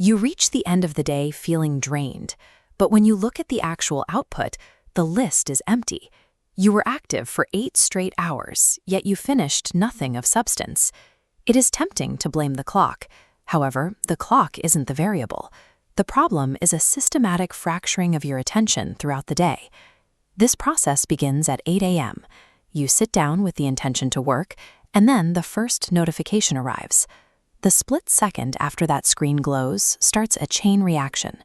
You reach the end of the day feeling drained, but when you look at the actual output, the list is empty. You were active for 8 straight hours, yet you finished nothing of substance. It is tempting to blame the clock. However, the clock isn't the variable. The problem is a systematic fracturing of your attention throughout the day. This process begins at 8 a.m. You sit down with the intention to work, and then the first notification arrives. The split second after that screen glows starts a chain reaction.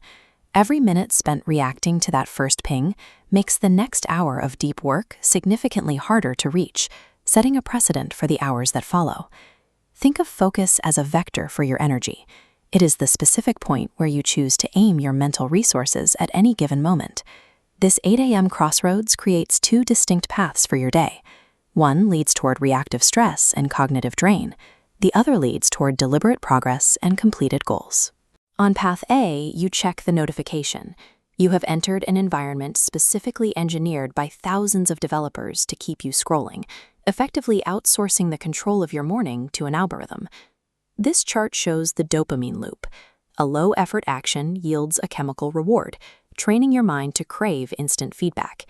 Every minute spent reacting to that first ping makes the next hour of deep work significantly harder to reach, setting a precedent for the hours that follow. Think of focus as a vector for your energy. It is the specific point where you choose to aim your mental resources at any given moment. This 8 a.m. crossroads creates 2 distinct paths for your day. One leads toward reactive stress and cognitive drain. The other leads toward deliberate progress and completed goals. On path A, you check the notification. You have entered an environment specifically engineered by thousands of developers to keep you scrolling, effectively outsourcing the control of your morning to an algorithm. This chart shows the dopamine loop. A low-effort action yields a chemical reward, training your mind to crave instant feedback.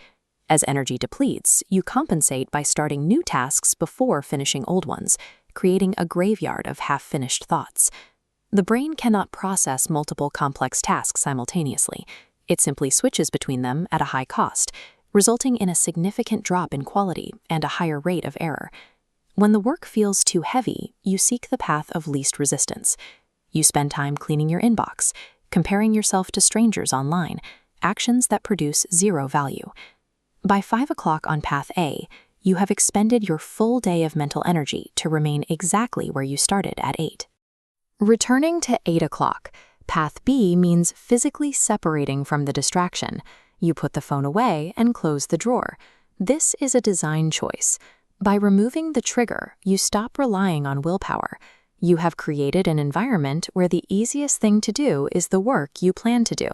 As energy depletes, you compensate by starting new tasks before finishing old ones, creating a graveyard of half-finished thoughts. The brain cannot process multiple complex tasks simultaneously. It simply switches between them at a high cost, resulting in a significant drop in quality and a higher rate of error. When the work feels too heavy, you seek the path of least resistance. You spend time cleaning your inbox, comparing yourself to strangers online, actions that produce zero value. By 5 o'clock on path A, you have expended your full day of mental energy to remain exactly where you started at 8. Returning to 8 o'clock, path B means physically separating from the distraction. You put the phone away and close the drawer. This is a design choice. By removing the trigger, you stop relying on willpower. You have created an environment where the easiest thing to do is the work you plan to do.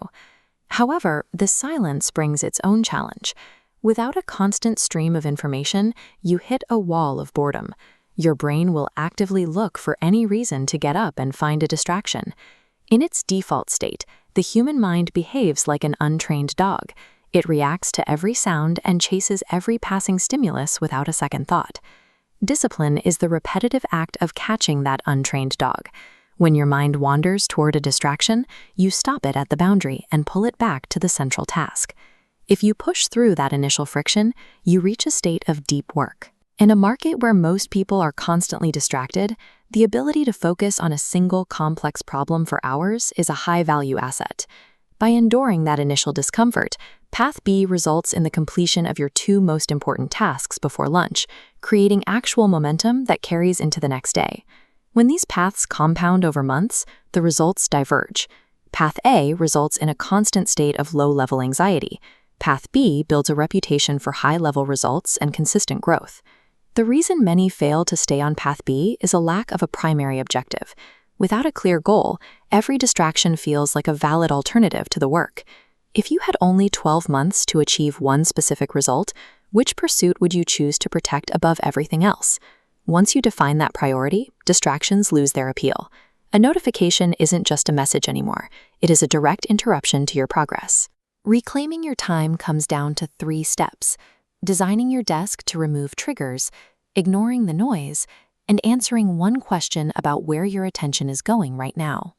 However, this silence brings its own challenge. Without a constant stream of information, you hit a wall of boredom. Your brain will actively look for any reason to get up and find a distraction. In its default state, the human mind behaves like an untrained dog. It reacts to every sound and chases every passing stimulus without a second thought. Discipline is the repetitive act of catching that untrained dog. When your mind wanders toward a distraction, you stop it at the boundary and pull it back to the central task. If you push through that initial friction, you reach a state of deep work. In a market where most people are constantly distracted, the ability to focus on a single complex problem for hours is a high-value asset. By enduring that initial discomfort, path B results in the completion of your 2 most important tasks before lunch, creating actual momentum that carries into the next day. When these paths compound over months, the results diverge. Path A results in a constant state of low-level anxiety. Path B builds a reputation for high-level results and consistent growth. The reason many fail to stay on path B is a lack of a primary objective. Without a clear goal, every distraction feels like a valid alternative to the work. If you had only 12 months to achieve one specific result, which pursuit would you choose to protect above everything else? Once you define that priority, distractions lose their appeal. A notification isn't just a message anymore. It is a direct interruption to your progress. Reclaiming your time comes down to 3 steps: designing your desk to remove triggers, ignoring the noise, and answering one question about where your attention is going right now.